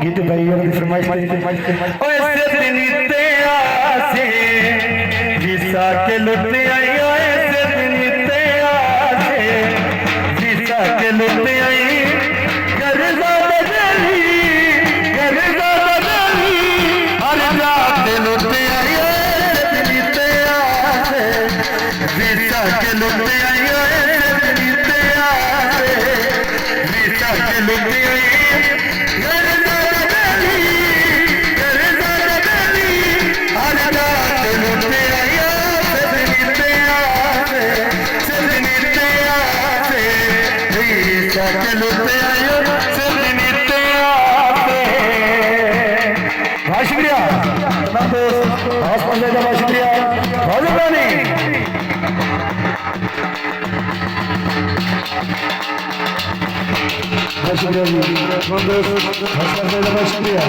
गीत भाई और फरमाइश ओए दिन ते आसे विसा के लुट आई ओए दिन ते आसे विसा के लुट आई करजा बदली हर रात लुट आई ओए दिन ते आसे विसा के लुट आई ओए दिन ते आसे विसा के लुट आई शुक्रिया बहुत शुक्रिया बहुत शुक्रिया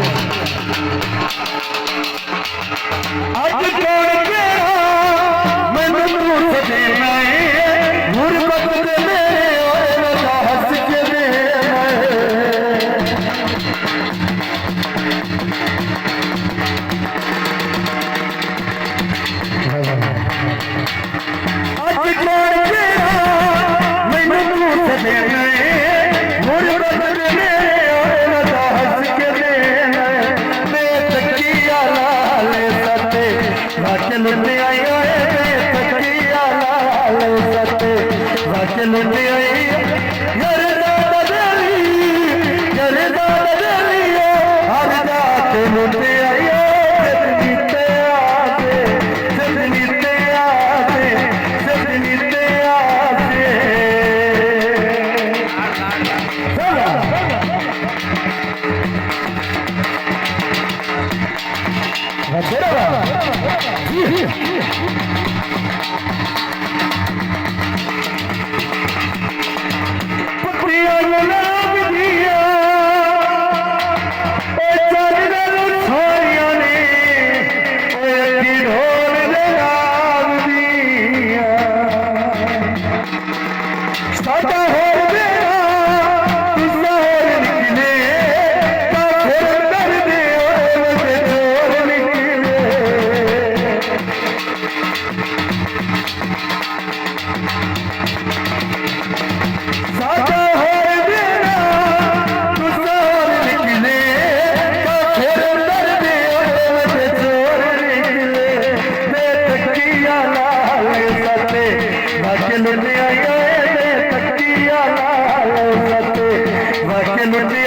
लुट